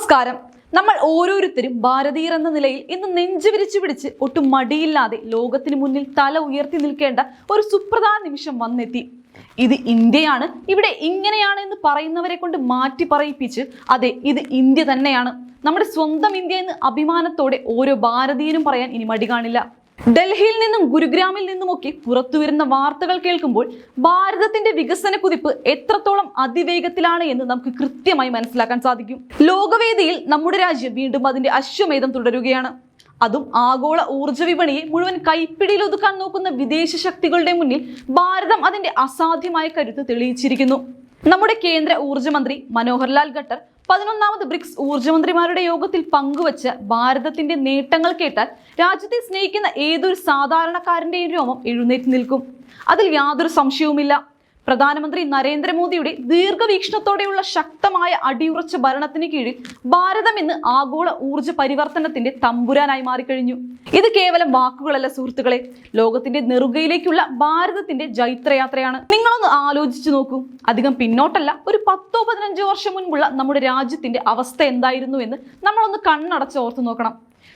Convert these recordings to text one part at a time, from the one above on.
നമസ്കാരം. നമ്മൾ ഓരോരുത്തരും ഭാരതീയർ എന്ന നിലയിൽ ഇന്ന് നെഞ്ചുവിരിച്ചു പിടിച്ച് ഒട്ടും മടിയില്ലാതെ ലോകത്തിന് മുന്നിൽ തല ഉയർത്തി നിൽക്കേണ്ട ഒരു സുപ്രധാന നിമിഷം വന്നെത്തി. ഇത് ഇന്ത്യയാണ്, ഇവിടെ ഇങ്ങനെയാണ് എന്ന് പറയുന്നവരെ കൊണ്ട് മാറ്റി പറയിപ്പിച്ച് അതെ ഇത് ഇന്ത്യ തന്നെയാണ്, നമ്മുടെ സ്വന്തം ഇന്ത്യ എന്ന് അഭിമാനത്തോടെ ഓരോ ഭാരതീയനും പറയാൻ ഇനി മടി കാണില്ല. ഡൽഹിയിൽ നിന്നും ഗുരുഗ്രാമിൽ നിന്നുമൊക്കെ പുറത്തുവരുന്ന വാർത്തകൾ കേൾക്കുമ്പോൾ ഭാരതത്തിന്റെ വികസന കുതിപ്പ് എത്രത്തോളം അതിവേഗത്തിലാണ് എന്ന് നമുക്ക് കൃത്യമായി മനസ്സിലാക്കാൻ സാധിക്കും. ലോകവേദിയിൽ നമ്മുടെ രാജ്യം വീണ്ടും അതിന്റെ അശ്വമേധം തുടരുകയാണ്. അതും ആഗോള ഊർജ്ജ വിപണിയെ മുഴുവൻ കൈപ്പിടിയിൽ ഒതുക്കാൻ നോക്കുന്ന വിദേശ ശക്തികളുടെ മുന്നിൽ ഭാരതം അതിന്റെ അസാധ്യമായ കരുത്ത് തെളിയിച്ചിരിക്കുന്നു. നമ്മുടെ കേന്ദ്ര ഊർജ്ജമന്ത്രി മനോഹർലാൽ ഖട്ടർ 11ാമത് ബ്രിക്സ് ഊർജ്ജമന്ത്രിമാരുടെ യോഗത്തിൽ പങ്കുവച്ച ഭാരതത്തിന്റെ നേട്ടങ്ങൾ കേട്ടാൽ രാജ്യത്തെ സ്നേഹിക്കുന്ന ഏതൊരു സാധാരണക്കാരന്റെയും രോമം എഴുന്നേറ്റ് നിൽക്കും. അതിൽ യാതൊരു സംശയവുമില്ല. പ്രധാനമന്ത്രി നരേന്ദ്രമോദിയുടെ ദീർഘവീക്ഷണത്തോടെയുള്ള ശക്തമായ അടിയുറച്ച ഭരണത്തിന് കീഴിൽ ഭാരതം ഇന്ന് ആഗോള ഊർജ്ജ പരിവർത്തനത്തിന്റെ തമ്പുരാനായി മാറിക്കഴിഞ്ഞു. ഇത് കേവലം വാക്കുകളല്ല സുഹൃത്തുക്കളെ, ലോകത്തിന്റെ നെറുകയിലേക്കുള്ള ഭാരതത്തിന്റെ ജൈത്രയാത്രയാണ്. നിങ്ങളൊന്ന് ആലോചിച്ചു നോക്കൂ. അധികം പിന്നോട്ടല്ല, ഒരു 10-15 വർഷം മുൻപുള്ള നമ്മുടെ രാജ്യത്തിന്റെ അവസ്ഥ എന്തായിരുന്നു എന്ന് നമ്മളൊന്ന് കണ്ണടച്ച് ഓർത്തു നോക്കണം.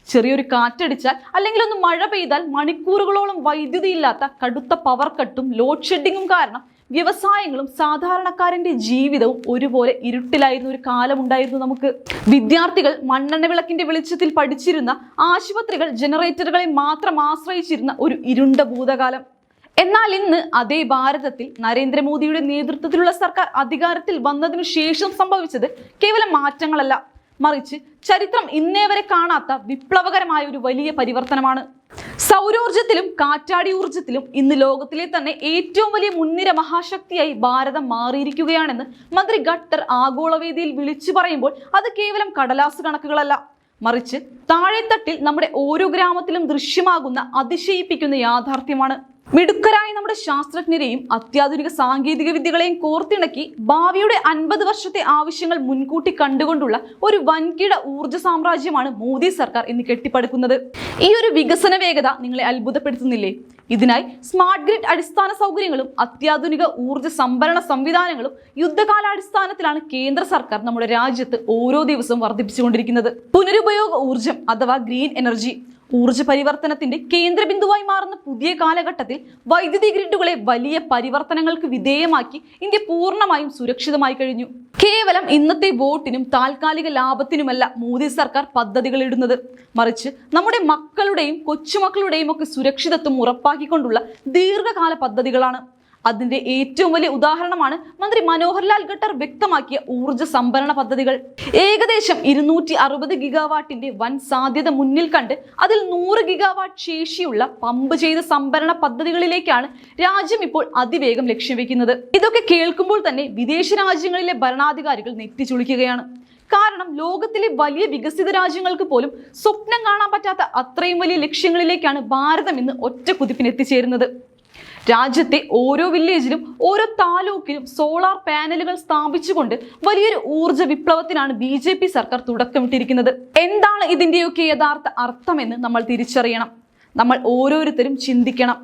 ചെറിയൊരു കാറ്റടിച്ചാൽ അല്ലെങ്കിൽ ഒന്ന് മഴ പെയ്താൽ മണിക്കൂറുകളോളം വൈദ്യുതി ഇല്ലാത്ത കടുത്ത പവർ കട്ടും ലോഡ് ഷെഡിങ്ങും കാരണം വ്യവസായങ്ങളും സാധാരണക്കാരന്റെ ജീവിതവും ഒരുപോലെ ഇരുട്ടിലായിരുന്ന ഒരു കാലമുണ്ടായിരുന്നു നമുക്ക്. വിദ്യാർത്ഥികൾ മണ്ണെണ്ണ വിളക്കിന്റെ വെളിച്ചത്തിൽ പഠിച്ചിരുന്ന, ആശുപത്രികൾ ജനറേറ്ററുകളെ മാത്രം ആശ്രയിച്ചിരുന്ന ഒരു ഇരുണ്ട ഭൂതകാലം. എന്നാൽ ഇന്ന് അതേ ഭാരതത്തിൽ നരേന്ദ്രമോദിയുടെ നേതൃത്വത്തിലുള്ള സർക്കാർ അധികാരത്തിൽ വന്നതിനു ശേഷം സംഭവിച്ചത് കേവലം മാറ്റങ്ങളല്ല, മറിച്ച് ചരിത്രം ഇന്നേ വരെ കാണാത്ത വിപ്ലവകരമായ ഒരു വലിയ പരിവർത്തനമാണ്. സൗരോർജ്ജത്തിലും കാറ്റാടി ഊർജ്ജത്തിലും ഇന്ന് ലോകത്തിലെ തന്നെ ഏറ്റവും വലിയ മുൻനിര മഹാശക്തിയായി ഭാരതം മാറിയിരിക്കുകയാണെന്ന് മന്ത്രി ഖട്ടർ ആഗോളവേദിയിൽ വിളിച്ചു പറയുമ്പോൾ അത് കേവലം കടലാസ് കണക്കുകളല്ല, മറിച്ച് താഴെത്തട്ടിൽ നമ്മുടെ ഓരോ ഗ്രാമത്തിലും ദൃശ്യമാകുന്ന അതിശയിപ്പിക്കുന്ന യാഥാർത്ഥ്യമാണ്. മിടുക്കരായ നമ്മുടെ ശാസ്ത്രജ്ഞരെയും അത്യാധുനിക സാങ്കേതിക വിദ്യകളെയും കോർത്തിണക്കി ഭാവിയുടെ 50 വർഷത്തെ ആവശ്യങ്ങൾ മുൻകൂട്ടി കണ്ടുകൊണ്ടുള്ള ഒരു വൻകിട ഊർജ്ജ സാമ്രാജ്യമാണ് മോദി സർക്കാർ ഇന്ന് കെട്ടിപ്പടുക്കുന്നത്. ഈ ഒരു വികസന വേഗത നിങ്ങളെ അത്ഭുതപ്പെടുത്തുന്നില്ലേ? ഇതിനായി സ്മാർട്ട് ഗ്രിഡ് അടിസ്ഥാന സൗകര്യങ്ങളും അത്യാധുനിക ഊർജ്ജ സംഭരണ സംവിധാനങ്ങളും യുദ്ധകാലാടിസ്ഥാനത്തിലാണ് കേന്ദ്ര സർക്കാർ നമ്മുടെ രാജ്യത്ത് ഓരോ ദിവസവും വർദ്ധിപ്പിച്ചുകൊണ്ടിരിക്കുന്നത്. പുനരുപയോഗ ഊർജ്ജം അഥവാ ഗ്രീൻ എനർജി ഊർജ്ജ പരിവർത്തനത്തിന്റെ കേന്ദ്രബിന്ദുവായി മാറുന്ന പുതിയ കാലഘട്ടത്തിൽ വൈദ്യുതി ഗ്രിഡുകളെ വലിയ പരിവർത്തനങ്ങൾക്ക് വിധേയമാക്കി ഇന്ത്യ പൂർണ്ണമായും സുരക്ഷിതമായി കഴിഞ്ഞു. കേവലം ഇന്നത്തെ വോട്ടിനും താൽക്കാലിക ലാഭത്തിനുമല്ല മോദി സർക്കാർ പദ്ധതികൾ ഇടുന്നത്, മറിച്ച് നമ്മുടെ മക്കളുടെയും കൊച്ചുമക്കളുടെയും ഒക്കെ സുരക്ഷിതത്വം ഉറപ്പാക്കിക്കൊണ്ടുള്ള ദീർഘകാല പദ്ധതികളാണ്. അതിന്റെ ഏറ്റവും വലിയ ഉദാഹരണമാണ് മന്ത്രി മനോഹർലാൽ ഖട്ടർ വ്യക്തമാക്കിയ ഊർജ്ജ സംഭരണ പദ്ധതികൾ. ഏകദേശം 260 ഗിഗാവാട്ടിന്റെ വൻ സാധ്യത മുന്നിൽ കണ്ട് അതിൽ 100 ഗിഗാവാട്ട് ശേഷിയുള്ള പമ്പ് ചെയ്ത സംഭരണ പദ്ധതികളിലേക്കാണ് രാജ്യം ഇപ്പോൾ അതിവേഗം ലക്ഷ്യം വെക്കുന്നത്. ഇതൊക്കെ കേൾക്കുമ്പോൾ തന്നെ വിദേശ രാജ്യങ്ങളിലെ ഭരണാധികാരികൾ നെറ്റിച്ചുളിക്കുകയാണ്. കാരണം ലോകത്തിലെ വലിയ വികസിത രാജ്യങ്ങൾക്ക് പോലും സ്വപ്നം കാണാൻ പറ്റാത്ത അത്രയും വലിയ ലക്ഷ്യങ്ങളിലേക്കാണ് ഭാരതം ഇന്ന് ഒറ്റ കുതിപ്പിന് എത്തിച്ചേരുന്നത്. രാജ്യത്തെ ഓരോ വില്ലേജിലും ഓരോ താലൂക്കിലും സോളാർ പാനലുകൾ സ്ഥാപിച്ചുകൊണ്ട് വലിയൊരു ഊർജ്ജ വിപ്ലവത്തിനാണ് BJP സർക്കാർ തുടക്കമിട്ടിരിക്കുന്നത്. എന്താണ് ഇതിന്റെയൊക്കെ യഥാർത്ഥ അർത്ഥമെന്ന് നമ്മൾ തിരിച്ചറിയണം. നമ്മൾ ഓരോരുത്തരും ചിന്തിക്കണം.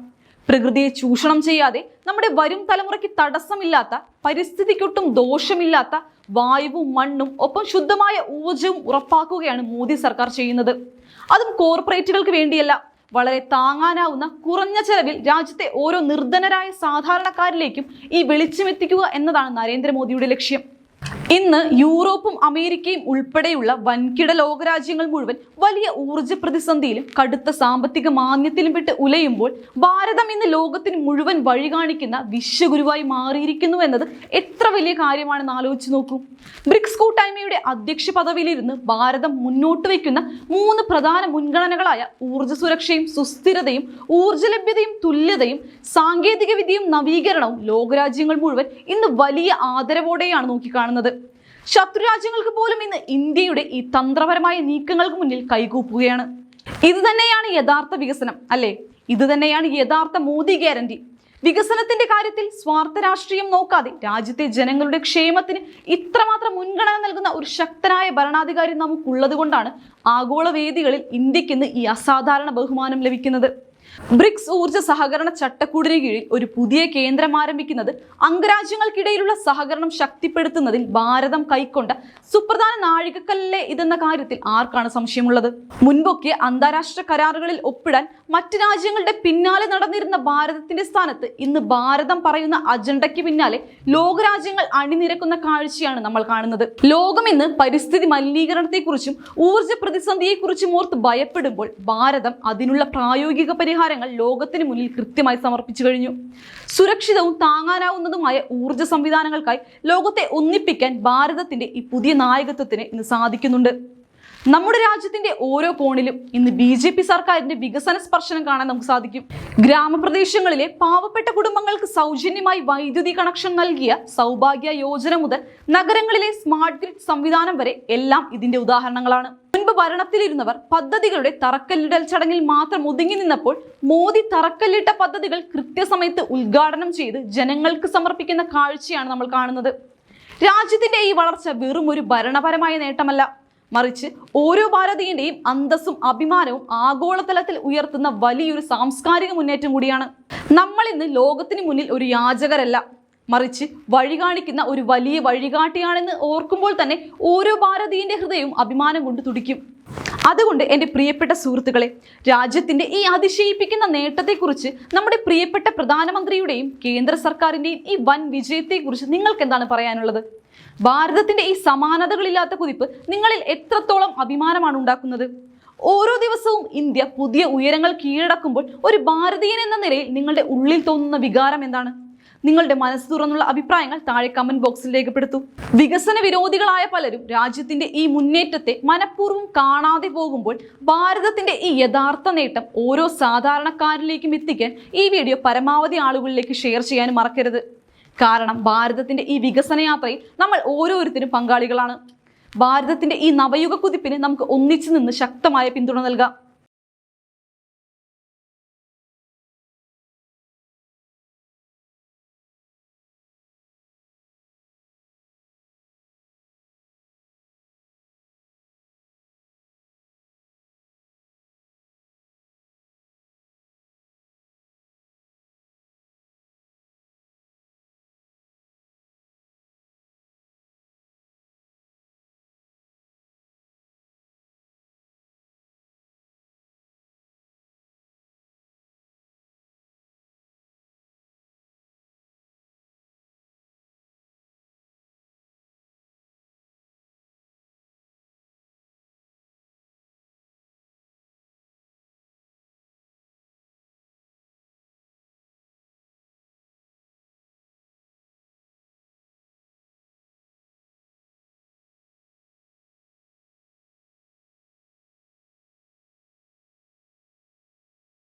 പ്രകൃതിയെ ചൂഷണം ചെയ്യാതെ നമ്മുടെ വരും തലമുറയ്ക്ക് തടസ്സമില്ലാത്ത, പരിസ്ഥിതിക്കൊട്ടും ദോഷമില്ലാത്ത വായുവും മണ്ണും ഒപ്പം ശുദ്ധമായ ഊർജ്ജവും ഉറപ്പാക്കുകയാണ് മോദി സർക്കാർ ചെയ്യുന്നത്. അതും കോർപ്പറേറ്റുകൾക്ക് വേണ്ടിയല്ല, വളരെ താങ്ങാനാവുന്ന കുറഞ്ഞ ചെലവിൽ രാജ്യത്തെ ഓരോ നിർധനരായ സാധാരണക്കാരിലേക്കും ഈ വെളിച്ചമെത്തിക്കുക എന്നതാണ് നരേന്ദ്രമോദിയുടെ ലക്ഷ്യം. ഇന്ന് യൂറോപ്പും അമേരിക്കയും ഉൾപ്പെടെയുള്ള വൻകിട ലോകരാജ്യങ്ങൾ മുഴുവൻ വലിയ ഊർജ്ജ പ്രതിസന്ധിയിലും കടുത്ത സാമ്പത്തിക മാന്ദ്യത്തിലും പെട്ട് ഉലയുമ്പോൾ ഭാരതം ഇന്ന് ലോകത്തിന് മുഴുവൻ വഴി കാണിക്കുന്ന വിശ്വഗുരുവായി മാറിയിരിക്കുന്നു എന്നത് എത്ര വലിയ കാര്യമാണെന്ന് ആലോചിച്ച് നോക്കൂ. ബ്രിക്സ് കൂട്ടായ്മയുടെ അധ്യക്ഷ പദവിയിലിരുന്ന് ഭാരതം മുന്നോട്ട് വയ്ക്കുന്ന 3 പ്രധാന മുൻഗണനകളായ ഊർജ്ജ സുരക്ഷയും സുസ്ഥിരതയും ഊർജ്ജ ലഭ്യതയും തുല്യതയും സാങ്കേതിക വിദ്യയും നവീകരണവും ലോകരാജ്യങ്ങൾ മുഴുവൻ ഇന്ന് വലിയ ആദരവോടെയാണ് നോക്കിക്കാണുന്നത്. ശത്രുരാജ്യങ്ങൾക്ക് പോലും ഇന്ന് ഇന്ത്യയുടെ ഈ തന്ത്രപരമായ നീക്കങ്ങൾക്ക് മുന്നിൽ കൈകൂപ്പുകയാണ്. ഇത് തന്നെയാണ് യഥാർത്ഥ വികസനം, അല്ലേ? ഇത് തന്നെയാണ് യഥാർത്ഥ മോദി ഗ്യാരണ്ടി. വികസനത്തിന്റെ കാര്യത്തിൽ സ്വാർത്ഥ രാഷ്ട്രീയം നോക്കാതെ രാജ്യത്തെ ജനങ്ങളുടെ ക്ഷേമത്തിന് ഇത്രമാത്രം മുൻഗണന നൽകുന്ന ഒരു ശക്തനായ ഭരണാധികാരി നമുക്കുള്ളത് കൊണ്ടാണ് ആഗോള വേദികളിൽ ഇന്ത്യക്ക് ഇന്ന് ഈ അസാധാരണ ബഹുമാനം ലഭിക്കുന്നത്. ബ്രിക്സ് ഊർജ്ജ സഹകരണ ചട്ടക്കൂടിന് കീഴിൽ ഒരു പുതിയ കേന്ദ്രം ആരംഭിക്കുന്നത് അംഗരാജ്യങ്ങൾക്കിടയിലുള്ള സഹകരണം ശക്തിപ്പെടുത്തുന്നതിൽ ഭാരതം കൈക്കൊണ്ട സുപ്രധാന നാഴികക്കല്ലേ ഇതെന്ന കാര്യത്തിൽ ആർക്കാണ് സംശയമുള്ളത്? മുൻപൊക്കെ അന്താരാഷ്ട്ര കരാറുകളിൽ ഒപ്പിടാൻ മറ്റ് രാജ്യങ്ങളുടെ പിന്നാലെ നടന്നിരുന്ന ഭാരതത്തിന്റെ സ്ഥാനത്ത് ഇന്ന് ഭാരതം പറയുന്ന അജണ്ടയ്ക്ക് പിന്നാലെ ലോകരാജ്യങ്ങൾ അണിനിരക്കുന്ന കാഴ്ചയാണ് നമ്മൾ കാണുന്നത്. ലോകം ഇന്ന് പരിസ്ഥിതി മലിനീകരണത്തെക്കുറിച്ചും ഊർജ്ജ പ്രതിസന്ധിയെക്കുറിച്ചും ഓർത്ത് ഭയപ്പെടുമ്പോൾ ഭാരതം അതിനുള്ള പ്രായോഗിക പരിഹാരങ്ങൾ ലോകത്തിന് മുന്നിൽ കൃത്യമായി സമർപ്പിച്ചു കഴിഞ്ഞു. സുരക്ഷിതവും താങ്ങാനാവുന്നതുമായ ഊർജ്ജ സംവിധാനങ്ങൾക്കായി ലോകത്തെ ഒന്നിപ്പിക്കാൻ ഭാരതത്തിന്റെ ഈ പുതിയ നായകത്വത്തിന് ഇന്ന് സാധിക്കുന്നുണ്ട്. നമ്മുടെ രാജ്യത്തിന്റെ ഓരോ കോണിലും ഇന്ന് BJP സർക്കാരിന്റെ വികസന സ്പർശനം കാണാൻ നമുക്ക് സാധിക്കും. ഗ്രാമപ്രദേശങ്ങളിലെ പാവപ്പെട്ട കുടുംബങ്ങൾക്ക് സൗജന്യമായി വൈദ്യുതി കണക്ഷൻ നൽകിയ സൗഭാഗ്യ യോജന മുതൽ നഗരങ്ങളിലെ സ്മാർട്ട് ഗ്രിഡ് സംവിധാനം വരെ എല്ലാം ഇതിന്റെ ഉദാഹരണങ്ങളാണ്. മുൻപ് ഭരണത്തിലിരുന്നവർ പദ്ധതികളുടെ തറക്കല്ലിടൽ ചടങ്ങിൽ മാത്രം ഒതുങ്ങി നിന്നപ്പോൾ മോദി തറക്കല്ലിട്ട പദ്ധതികൾ കൃത്യസമയത്ത് ഉദ്ഘാടനം ചെയ്ത് ജനങ്ങൾക്ക് സമർപ്പിക്കുന്ന കാഴ്ചയാണ് നമ്മൾ കാണുന്നത്. രാജ്യത്തിന്റെ ഈ വളർച്ച വെറും ഒരു ഭരണപരമായ നേട്ടമല്ല, മറിച്ച് ഓരോ ഭാരതീയന്റെയും അന്തസ്സും അഭിമാനവും ആഗോളതലത്തിൽ ഉയർത്തുന്ന വലിയൊരു സാംസ്കാരിക മുന്നേറ്റം കൂടിയാണ്. നമ്മൾ ഇന്ന് ലോകത്തിന് മുന്നിൽ ഒരു യാചകരല്ല, മറിച്ച് വഴി കാണിക്കുന്ന ഒരു വലിയ വഴികാട്ടിയാണെന്ന് ഓർക്കുമ്പോൾ തന്നെ ഓരോ ഭാരതീയന്റെ ഹൃദയവും അഭിമാനം കൊണ്ട് തുടിക്കും. അതുകൊണ്ട് എൻ്റെ പ്രിയപ്പെട്ട സുഹൃത്തുക്കളെ, രാജ്യത്തിന്റെ ഈ അതിശയിപ്പിക്കുന്ന നേട്ടത്തെക്കുറിച്ച് നമ്മുടെ പ്രിയപ്പെട്ട പ്രധാനമന്ത്രിയുടെയും കേന്ദ്ര സർക്കാരിന്റെയും ഈ വൻ വിജയത്തെക്കുറിച്ച് നിങ്ങൾക്ക് എന്താണ് പറയാനുള്ളത്? ഭാരതത്തിന്റെ ഈ സമാനതകളില്ലാത്ത കുതിപ്പ് നിങ്ങളിൽ എത്രത്തോളം അഭിമാനമാണ് ഉണ്ടാക്കുന്നത്? ഓരോ ദിവസവും ഇന്ത്യ പുതിയ ഉയരങ്ങൾ കീഴടക്കുമ്പോൾ ഒരു ഭാരതീയൻ എന്ന നിലയിൽ നിങ്ങളുടെ ഉള്ളിൽ തോന്നുന്ന വികാരം എന്താണ്? നിങ്ങളുടെ മനസ്സ് തുറന്നുള്ള അഭിപ്രായങ്ങൾ താഴെ കമന്റ് ബോക്സിൽ രേഖപ്പെടുത്തൂ. വികസന വിരോധികളായ പലരും രാജ്യത്തിന്റെ ഈ മുന്നേറ്റത്തെ മനഃപൂർവ്വം കാണാതെ പോകുമ്പോൾ ഭാരതത്തിന്റെ ഈ യഥാർത്ഥ നേട്ടം ഓരോ സാധാരണക്കാരിലേക്കും എത്തിക്കാൻ ഈ വീഡിയോ പരമാവധി ആളുകളിലേക്ക് ഷെയർ ചെയ്യാനും മറക്കരുത്. കാരണം ഭാരതത്തിന്റെ ഈ വികസന യാത്രയിൽ നമ്മൾ ഓരോരുത്തരും പങ്കാളികളാണ്. ഭാരതത്തിന്റെ ഈ നവയുഗ കുതിപ്പിന് നമുക്ക് ഒന്നിച്ചു നിന്ന് ശക്തമായ പിന്തുണ നൽകാം.